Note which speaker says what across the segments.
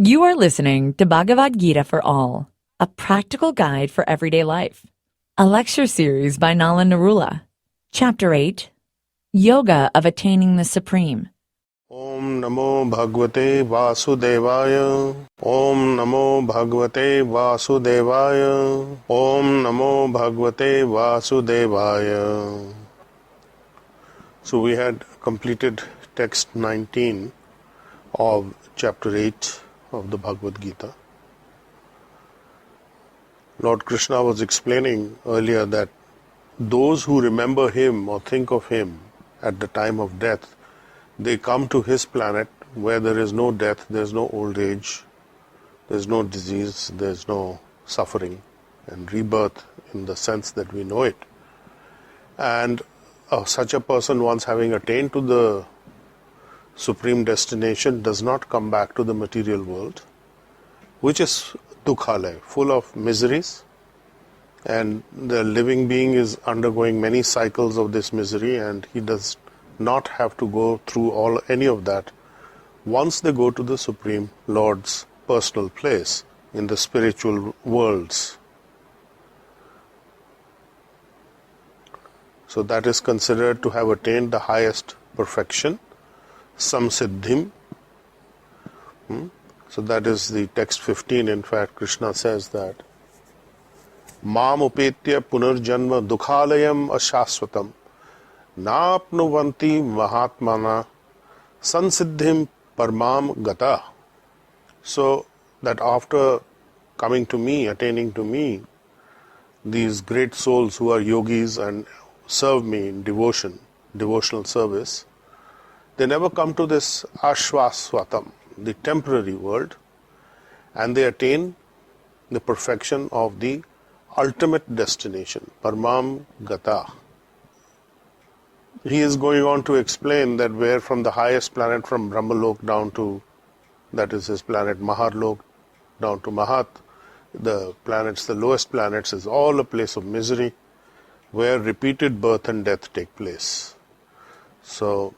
Speaker 1: You are listening to Bhagavad Gita for All, a practical guide for everyday life. A lecture series by Nala Narula. Chapter 8, Yoga of Attaining the Supreme.
Speaker 2: Om Namo Bhagavate Vasudevaya. Om Namo Bhagavate Vasudevaya. Om Namo Bhagavate Vasudevaya. So we had completed text 19 of chapter 8 of the Bhagavad Gita. Lord Krishna was explaining earlier that those who remember him or think of him at the time of death, they come to his planet where there is no death, there is no old age, there is no disease, there is no suffering and rebirth in the sense that we know it. And such a person, once having attained to the supreme destination, does not come back to the material world, which is dukhalaya, full of miseries, and the living being is undergoing many cycles of this misery, and he does not have to go through any of that once they go to the Supreme Lord's personal place in the spiritual worlds. So that is considered to have attained the highest perfection, samsiddhim. So that is the text 15. In fact, Krishna says that Mam upetya punarjanma dukhalayam ashaswatam Napnuvanti Mahatmana Sansiddhim Parmam Gata. So that after coming to me, attaining to me, these great souls who are yogis and serve me in devotional service, they never come to this Ashvaswatam, the temporary world, and they attain the perfection of the ultimate destination, Parmam Gata. He is going on to explain that where from the highest planet, from Brahmalok down to, that is his planet, Maharlok, down to Mahat, the planets, the lowest planets, is all a place of misery where repeated birth and death take place. So,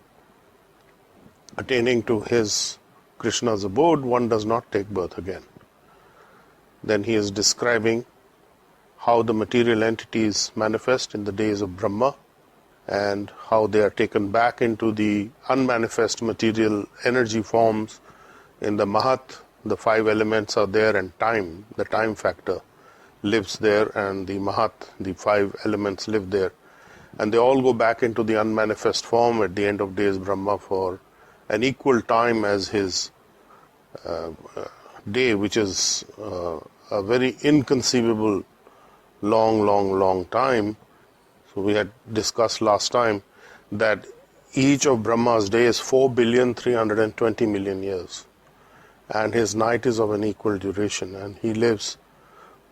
Speaker 2: attaining to his Krishna's abode, one does not take birth again. Then he is describing how the material entities manifest in the days of Brahma, and how they are taken back into the unmanifest material energy forms in the Mahat. The five elements are there, and time, the time factor, lives there, and the Mahat, the five elements live there. And they all go back into the unmanifest form at the end of days Brahma for an equal time as his day, which is a very inconceivable long time. So we had discussed last time that each of Brahma's days is 4,320,000,000 years, and his night is of an equal duration, and he lives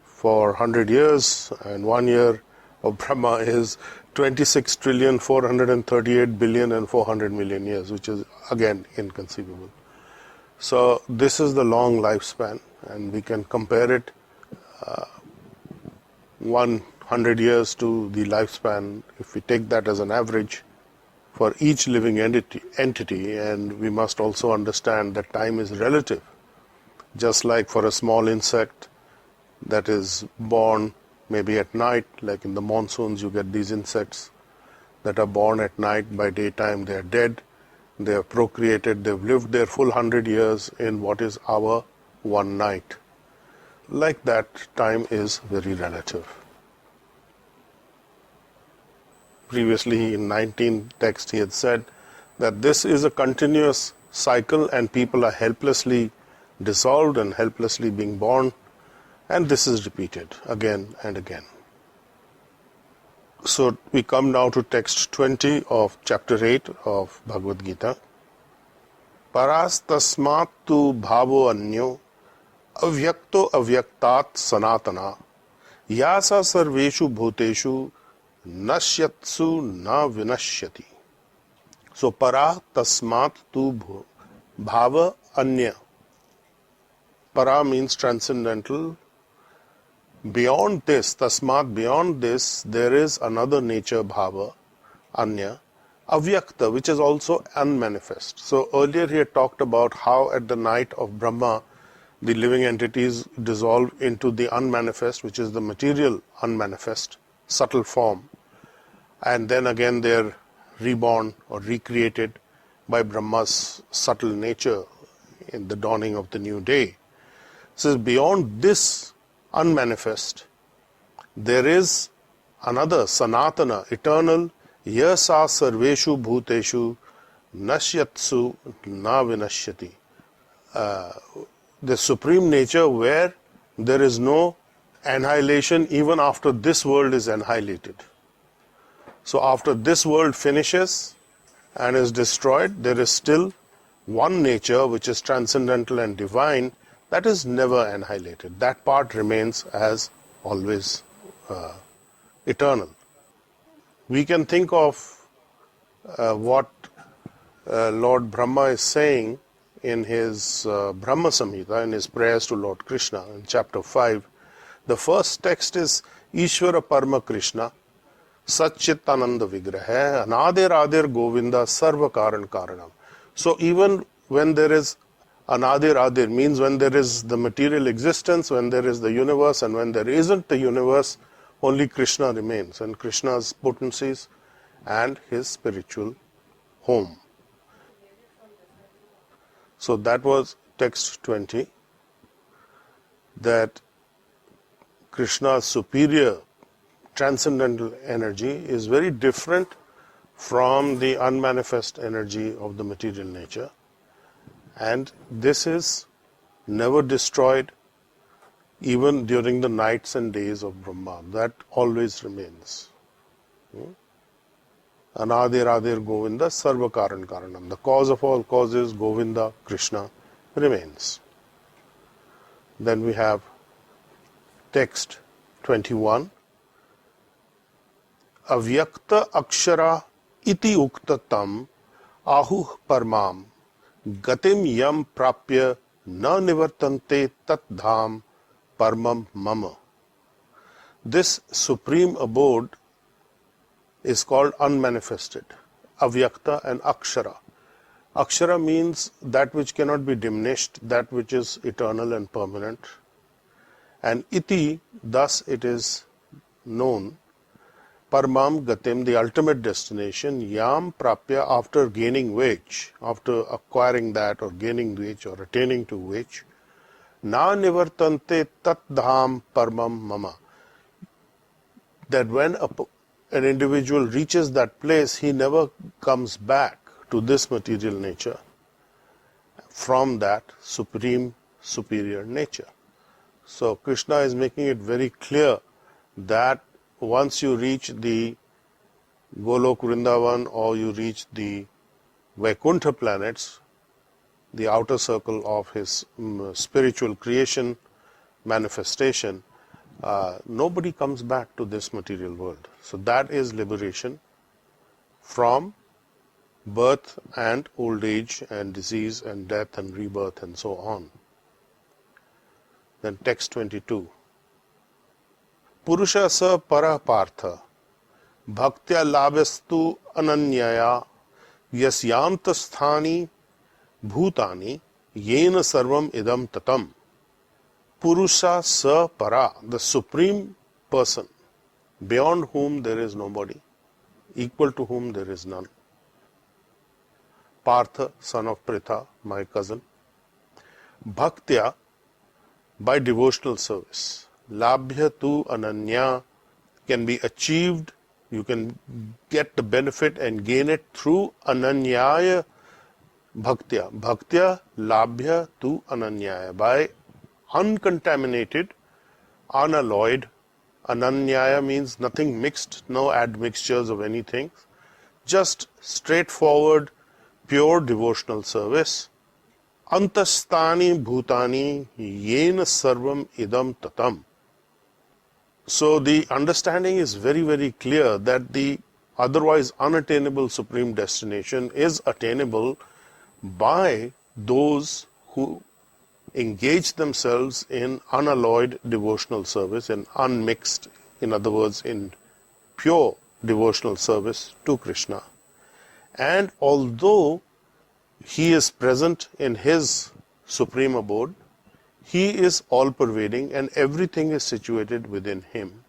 Speaker 2: for 100 years, and 1 year of Brahma is 26,438,400,000,000 years, which is again inconceivable. So this is the long lifespan, and we can compare it 100 years to the lifespan, if we take that as an average for each living entity, and we must also understand that time is relative. Just like for a small insect that is born maybe at night, like in the monsoons you get these insects that are born at night, by daytime they are dead, they have procreated, they've lived their full 100 years in what is our one night. Like that, time is very relative. Previously in 19th text he had said that this is a continuous cycle, and people are helplessly dissolved and helplessly being born, and this is repeated again and again. So we come now to text 20 of chapter 8 of Bhagavad Gita. Paras tasmat tu bhavo anyo avyakto avyaktat sanatana yasa sarveshu bhuteshu nashyatsu na vinashyati. So para tasmat tu bhava anya. Para means transcendental. Beyond this, tasmat, beyond this, there is another nature, bhava, anya, avyakta, which is also unmanifest. So earlier he had talked about how at the night of Brahma, the living entities dissolve into the unmanifest, which is the material unmanifest, subtle form, and then again they're reborn or recreated by Brahma's subtle nature in the dawning of the new day. So beyond this unmanifest, there is another Sanatana, eternal, yasa sarveshu bhuteshu nashyatsu na vinashyati. The supreme nature where there is no annihilation even after this world is annihilated. So after this world finishes and is destroyed, there is still one nature which is transcendental and divine that is never annihilated. That part remains as always eternal. We can think of what Lord Brahma is saying in his Brahma Samhita, in his prayers to Lord Krishna in chapter 5. The first text is Ishvara Parma Krishna Satchitananda Vigraha Anadir Adir Govinda Sarva Karan Karanam. So even when there is Anadir Adir, means when there is the material existence, when there is the universe, and when there isn't the universe, only Krishna remains, and Krishna's potencies and his spiritual home. So that was text 20, that Krishna's superior transcendental energy is very different from the unmanifest energy of the material nature, and this is never destroyed even during the nights and days of Brahma. That always remains. Anadir Adir Govinda Sarva Karan Karanam. The cause of all causes, Govinda, Krishna, remains. Then we have text 21. Avyakta Akshara iti uktatam ahuh parmam gatim yam prapya na nivartante tat dham parmam mama. This supreme abode is called unmanifested, avyakta and akshara. Akshara means that which cannot be diminished, that which is eternal and permanent. And iti, thus it is known, parmam gatim, the ultimate destination, yam prapya, after gaining which, after acquiring that or gaining which or attaining to which, na nivartante tat dham parmam mama. That when an individual reaches that place, he never comes back to this material nature from that supreme, superior nature. So Krishna is making it very clear that once you reach the Golok Vrindavan or you reach the Vaikuntha planets, the outer circle of his spiritual creation, manifestation, nobody comes back to this material world. So that is liberation from birth and old age and disease and death and rebirth and so on. Then text 22. Purusha sa para partha bhaktya labhastu ananyaya yasyanta sthani bhutani yena sarvam idam tatam. Purusha sa para, the supreme person, beyond whom there is nobody, equal to whom there is none. Partha, son of Pritha, my cousin. Bhaktya, by devotional service. Labhya tu ananya, can be achieved, you can get the benefit and gain it through ananyaya bhaktya. Bhaktya labhya tu ananyaya, by uncontaminated, unalloyed. Ananyaya means nothing mixed, no admixtures of anything, just straightforward, pure devotional service. Antastani bhutani yena sarvam idam tatam. So the understanding is very, very clear that the otherwise unattainable supreme destination is attainable by those who engage themselves in unalloyed devotional service and unmixed, in other words, in pure devotional service to Krishna. And although he is present in his supreme abode, He is all-pervading and everything is situated within him.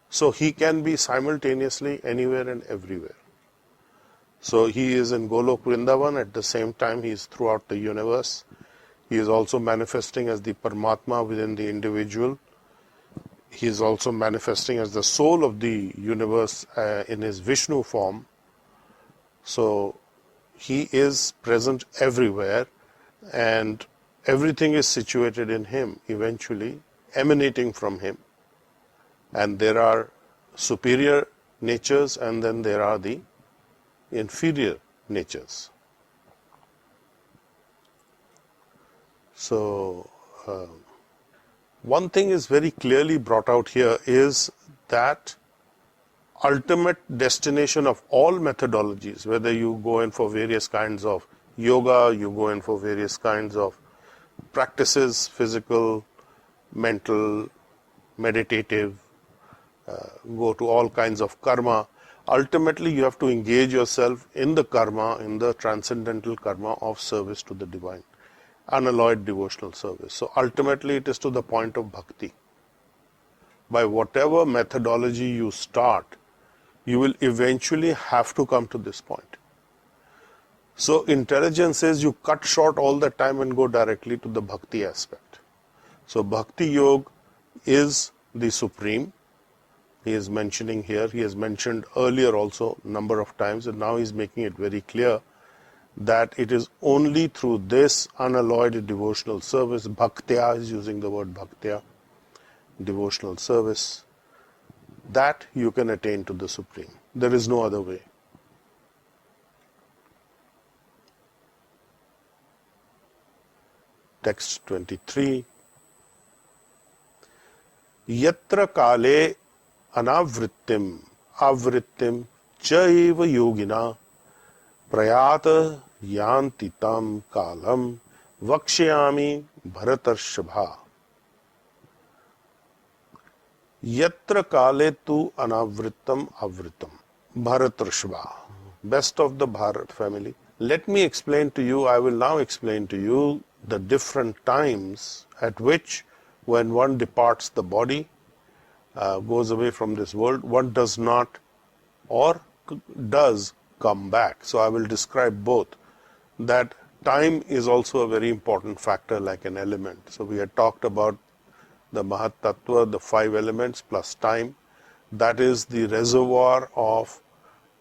Speaker 2: So he can be simultaneously anywhere and everywhere. So he is in Golok Vrindavan, at the same time he is throughout the universe. He is also manifesting as the Paramatma within the individual. He is also manifesting as the soul of the universe in his Vishnu form. So he is present everywhere and everything is situated in him, eventually emanating from him. And there are superior natures and then there are the inferior natures. So one thing is very clearly brought out here is that ultimate destination of all methodologies, whether you go in for various kinds of yoga, you go in for various kinds of practices, physical, mental, meditative, go to all kinds of karma. Ultimately, you have to engage yourself in the karma, in the transcendental karma of service to the divine, unalloyed devotional service. So ultimately, it is to the point of bhakti. By whatever methodology you start, you will eventually have to come to this point. So intelligence says you cut short all the time and go directly to the bhakti aspect. So bhakti yoga is the supreme. He is mentioning here, he has mentioned earlier also number of times, and now he is making it very clear that it is only through this unalloyed devotional service, bhaktya is using the word bhaktya, devotional service, that you can attain to the supreme. There is no other way. Text 23. Yatra kale anavrittim avrittim chaiva yogina prayata yanti tam kalam vakshayami bharatarshabha. Yatra kale tu anavrittam avrittam. Bharatarshabha, best of the Bharat family. Let me explain to you, I will now explain to you the different times at which when one departs the body, goes away from this world, one does not or does come back. So I will describe both. That time is also a very important factor, like an element. So we had talked about the Mahat Tattva, the 5 elements plus time. That is the reservoir of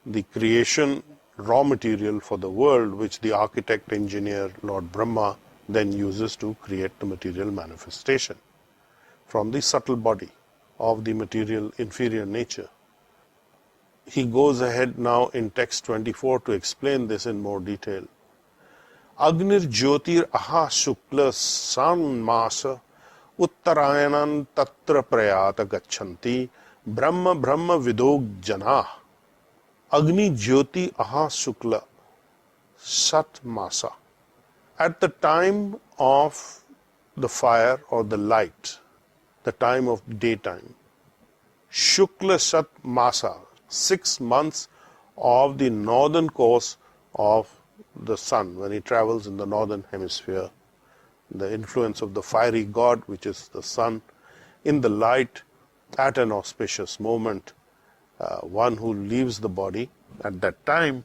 Speaker 2: the creation raw material for the world, which the architect, engineer, Lord Brahma then uses to create the material manifestation from the subtle body of the material inferior nature. He goes ahead now in text 24 to explain this in more detail. Agnir Jyotir aha shukla sanmasa uttarayanan tatra prayata gachanti brahma brahma vidog jana. Agni Jyoti aha shukla sat masa. At the time of the fire or the light, the time of daytime, Shukla Sat Masa, 6 months of the northern course of the sun, when he travels in the northern hemisphere, the influence of the fiery god, which is the sun, in the light at an auspicious moment, one who leaves the body at that time,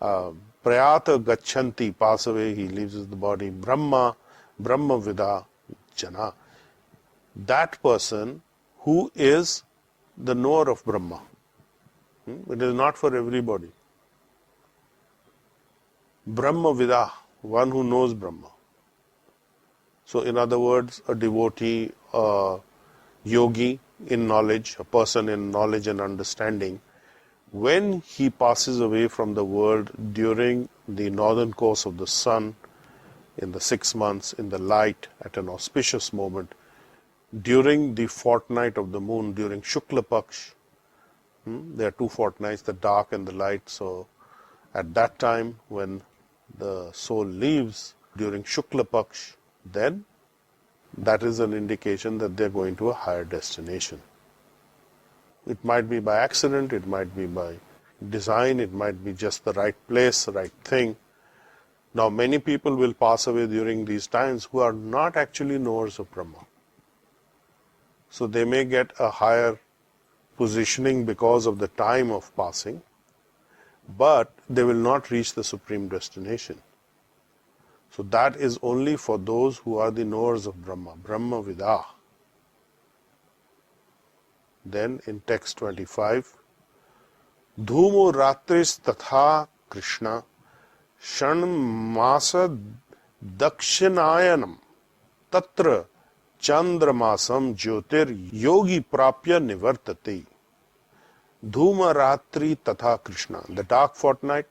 Speaker 2: Prayata Gachanti, pass away, he leaves the body, Brahma, Brahma Vida Jana. That person who is the knower of Brahma. It is not for everybody. Brahma Vida, one who knows Brahma. So in other words, a devotee, a yogi in knowledge, a person in knowledge and understanding, when he passes away from the world during the northern course of the sun, in the 6 months, in the light, at an auspicious moment, during the fortnight of the moon, during Shukla Paksh, there are 2 fortnights, the dark and the light. So at that time, when the soul leaves during Shukla Paksh, then that is an indication that they are going to a higher destination. It might be by accident, it might be by design, it might be just the right place, the right thing. Now, many people will pass away during these times who are not actually knowers of Brahma. So they may get a higher positioning because of the time of passing, but they will not reach the supreme destination. So that is only for those who are the knowers of Brahma, Brahma Vidah. Then in text 25, Dhumo Ratris Tatha Krishna Shanmasa Dakshinayanam Tatra Chandramasam Jyotir Yogi Prapya Nivartate. Dhuma Ratri Tatha Krishna, the dark fortnight,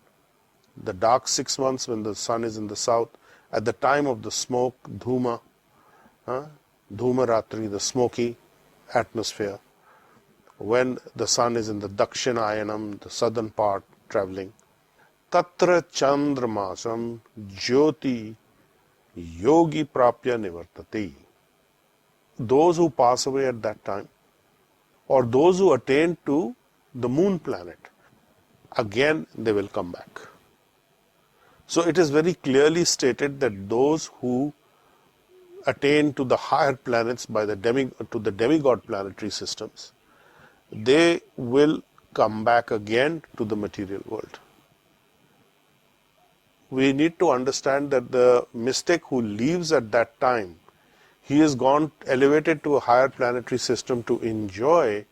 Speaker 2: the dark 6 months when the sun is in the south, at the time of the smoke, Dhuma, Dhuma Ratri, the smoky atmosphere, when the sun is in the Dakshinayanam, the southern part, traveling. Tatra Chandramasam Jyoti Yogi Prapya Nivartate. Those who pass away at that time, or those who attain to the moon planet, again they will come back. So it is very clearly stated that those who attain to the higher planets by the demigod planetary systems, they will come back again to the material world. We need to understand that the mystic who leaves at that time, he has gone elevated to a higher planetary system to enjoy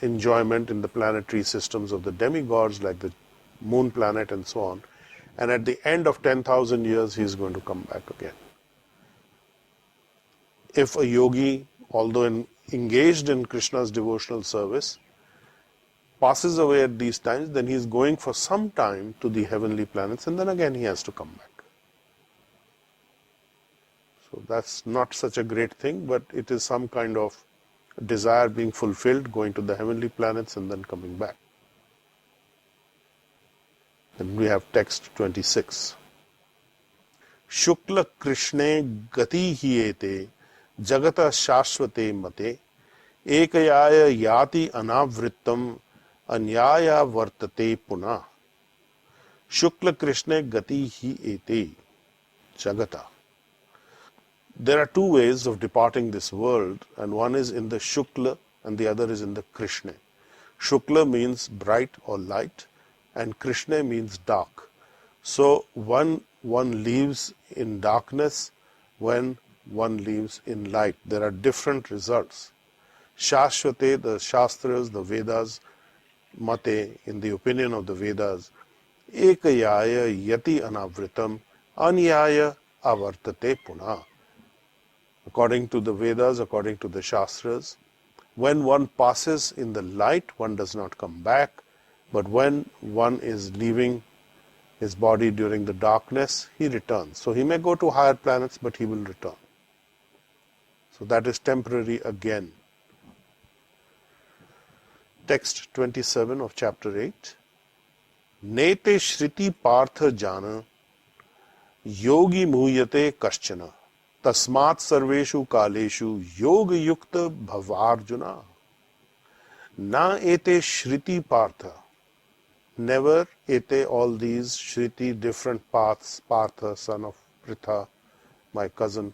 Speaker 2: enjoyment in the planetary systems of the demigods like the moon planet and so on. And at the end of 10,000 years, he is going to come back again. If a yogi, although engaged in Krishna's devotional service, passes away at these times, then he is going for some time to the heavenly planets, and then again he has to come back. So that's not such a great thing, but it is some kind of desire being fulfilled, going to the heavenly planets and then coming back. Then we have text 26. Shukla Krishne gati hiyete jagata shashvate mate ekayaya yati anavrittam anyaya vartate puna. Shukla Krishne gati hiyete jagata. There are two ways of departing this world, and one is in the Shukla and the other is in the Krishna. Shukla means bright or light, and Krishna means dark. So one leaves in darkness when one leaves in light. There are different results. Shashvate, the Shastras, the Vedas, Mate, in the opinion of the Vedas, Ekayaya yati anavritam anyaya avartate puna. According to the Vedas, according to the Shastras, when one passes in the light, one does not come back, but when one is leaving his body during the darkness, he returns. So he may go to higher planets, but he will return. So that is temporary again. Text 27 of chapter 8. Nete shriti partha jana yogi muhyate kaschana tasmat sarveshu kaleshu yoga yukta bhavarjuna. Na ete shriti partha. Never ete, all these shriti, different paths, Partha, son of Pritha, my cousin.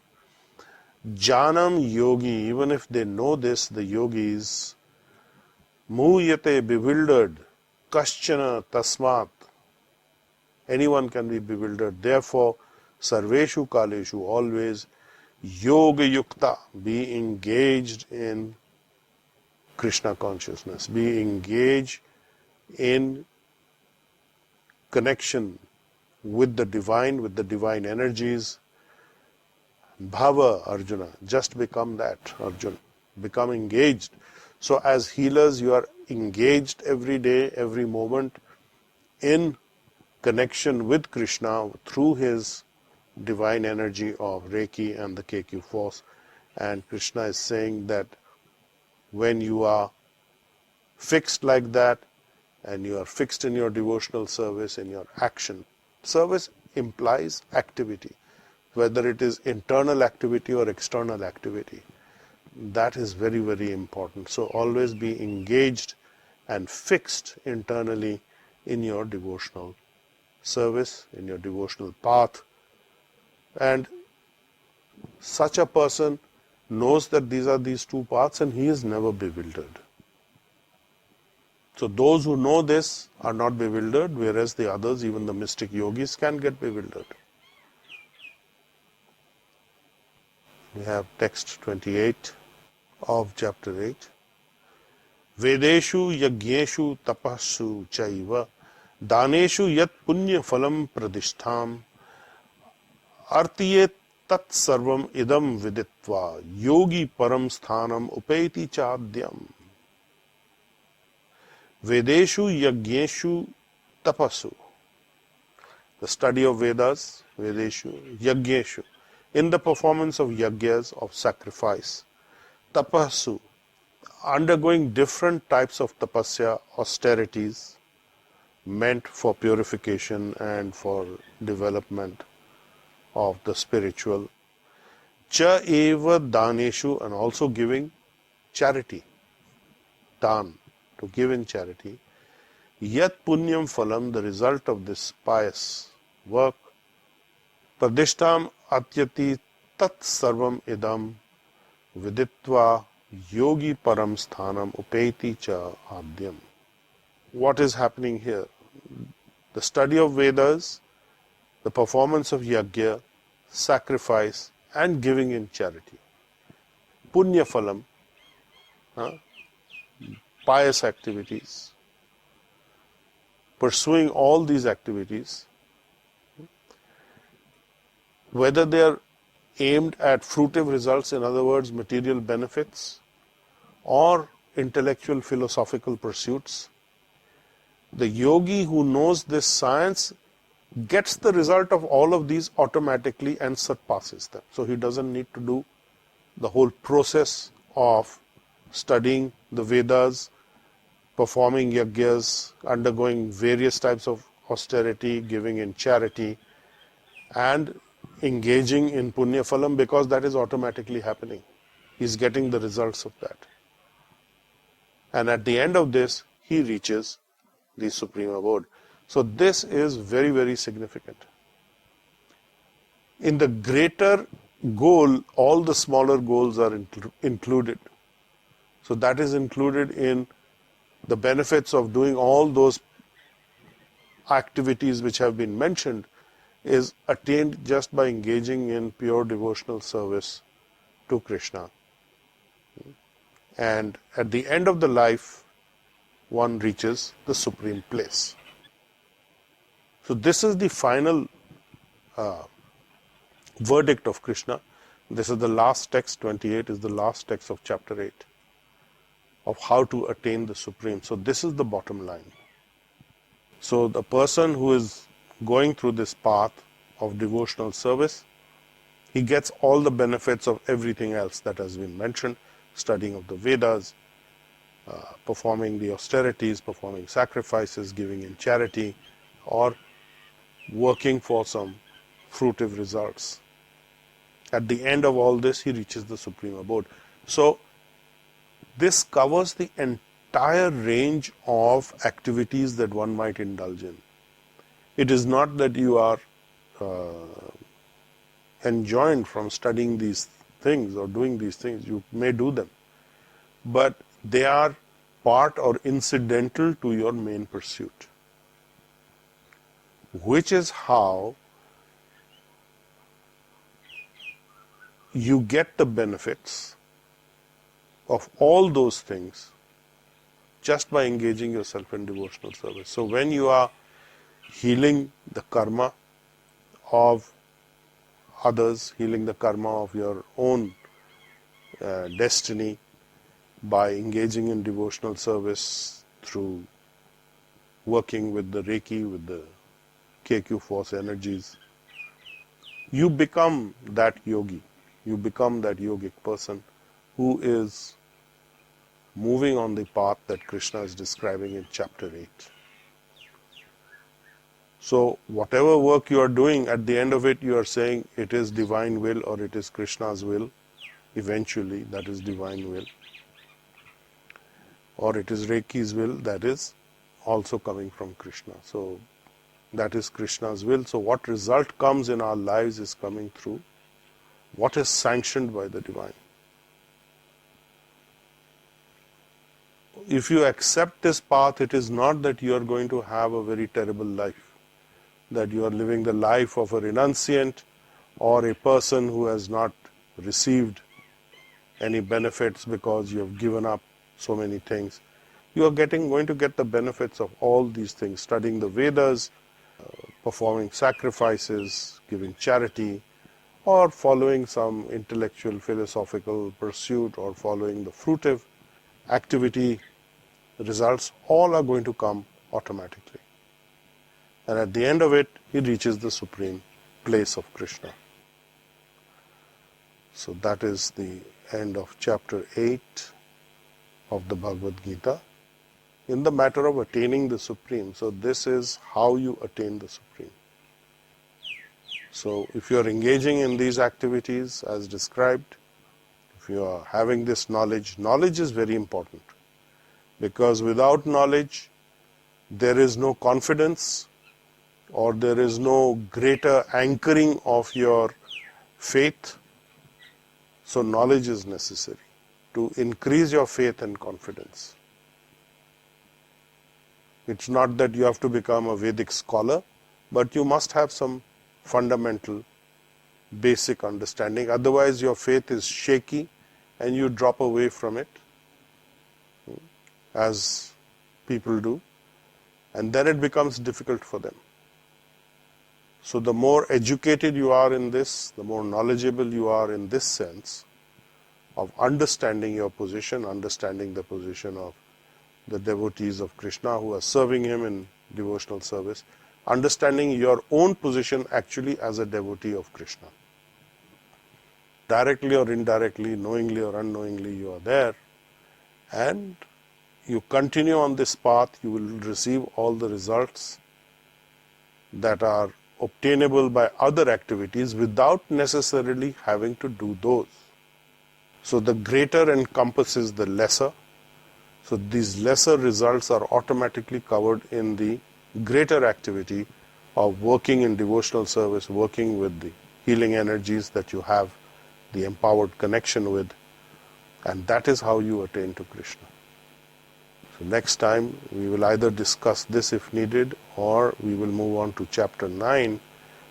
Speaker 2: Janam yogi, even if they know this, the yogis, muhyate, bewildered, kaschana, tasmat, anyone can be bewildered. Therefore, sarveshu kaleshu, always yoga yukta, be engaged in Krishna consciousness, be engaged in connection with the divine energies. Bhava, Arjuna, just become that, Arjuna, become engaged. So as healers, you are engaged every day, every moment in connection with Krishna through his divine energy of Reiki and the KQ force. And Krishna is saying that when you are fixed like that, and you are fixed in your devotional service, in your action. Service implies activity, whether it is internal activity or external activity. That is very, very important. So always be engaged and fixed internally in your devotional service, in your devotional path. And such a person knows that these are these two paths and he is never bewildered. So those who know this are not bewildered, whereas the others, even the mystic yogis, can get bewildered. We have text 28 of chapter 8. Vedeshu yagyeshu tapassu chaiva daneshu yat punya phalam pradishtham artiye tat sarvam idam viditva yogi param sthanam upeti chadyam. Vedeshu yagyeshu tapassu. The study of Vedas, Vedeshu, Yagyeshu, in the performance of yagyas, of sacrifice. Tapassu, undergoing different types of tapasya, austerities, meant for purification and for development of the spiritual. Cha eva daneshu, and also giving charity, dan, to give in charity. Yat punyam phalam, the result of this pious work. Pradishtam atyati tat sarvam idam viditva yogi param sthanam upeti cha adyam. What is happening here? The study of Vedas, the performance of yajna, sacrifice, and giving in charity. Punya phalam, pious activities. Pursuing all these activities, whether they are aimed at fruitive results, in other words, material benefits, or intellectual philosophical pursuits, the yogi who knows this science gets the result of all of these automatically and surpasses them. So he doesn't need to do the whole process of studying the Vedas, performing yajnas, undergoing various types of austerity, giving in charity, and engaging in punya phalam, because that is automatically happening. He's getting the results of that. And at the end of this, he reaches the supreme abode. So this is very, very significant. In the greater goal, all the smaller goals are included. So that is included in the benefits of doing all those activities which have been mentioned, is attained just by engaging in pure devotional service to Krishna. And at the end of the life, one reaches the supreme place. So this is the final verdict of Krishna. This is the last text, 28 is the last text of chapter 8, of how to attain the supreme. So this is the bottom line. So the person who is going through this path of devotional service, he gets all the benefits of everything else that has been mentioned: studying of the Vedas, performing the austerities, performing sacrifices, giving in charity, or working for some fruitive results. At the end of all this, he reaches the supreme abode. So this covers the entire range of activities that one might indulge in. It is not that you are enjoined from studying these things or doing these things. You may do them, but they are part or incidental to your main pursuit, which is how you get the benefits of all those things just by engaging yourself in devotional service. So when you are healing the karma of others, healing the karma of your own destiny by engaging in devotional service through working with the Reiki, with the KQ force energies, you become that yogi. You become that yogic person who is moving on the path that Krishna is describing in chapter 8. So whatever work you are doing, at the end of it, you are saying it is divine will or it is Krishna's will. Eventually, that is divine will. Or it is Reiki's will, that is also coming from Krishna. So That is Krishna's will. So what result comes in our lives is coming through what is sanctioned by the divine. If you accept this path, it is not that you are going to have a very terrible life, that you are living the life of a renunciant or a person who has not received any benefits because you have given up so many things. You are going to get the benefits of all these things, studying the Vedas, performing sacrifices, giving charity, or following some intellectual philosophical pursuit, or following the fruitive activity. The results all are going to come automatically. And at the end of it, he reaches the supreme place of Krishna. So that is the end of chapter 8 of the Bhagavad Gita. In the matter of attaining the Supreme, so this is how you attain the Supreme. So if you are engaging in these activities as described, if you are having this knowledge, knowledge is very important, because without knowledge there is no confidence, or there is no greater anchoring of your faith. So knowledge is necessary to increase your faith and confidence. It's not that you have to become a Vedic scholar, but you must have some fundamental, basic understanding. Otherwise, your faith is shaky and you drop away from it, as people do, and then it becomes difficult for them. So the more educated you are in this, the more knowledgeable you are in this sense of understanding your position, understanding the position of the devotees of Krishna who are serving him in devotional service, understanding your own position actually as a devotee of Krishna. Directly or indirectly, knowingly or unknowingly, you are there, and you continue on this path, you will receive all the results that are obtainable by other activities without necessarily having to do those. So the greater encompasses the lesser. So these lesser results are automatically covered in the greater activity of working in devotional service, working with the healing energies that you have the empowered connection with, and that is how you attain to Krishna. So next time we will either discuss this if needed, or we will move on to chapter 9,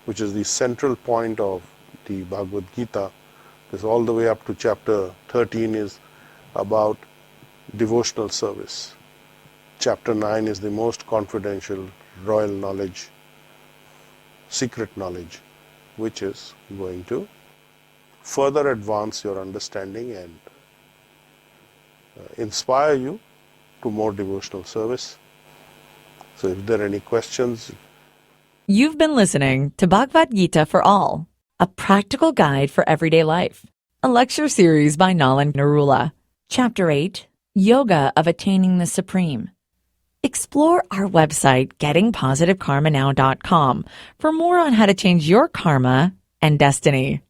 Speaker 2: which is the central point of the Bhagavad Gita. This all the way up to chapter 13 is about devotional service. Chapter 9 is the most confidential, royal knowledge, secret knowledge, which is going to further advance your understanding and inspire you to more devotional service. So if there are any questions.
Speaker 1: You've been listening to Bhagavad Gita for All, a practical guide for everyday life. A lecture series by Nalan Narula. Chapter 8, Yoga of Attaining the Supreme. Explore our website, gettingpositivekarmanow.com, for more on how to change your karma and destiny.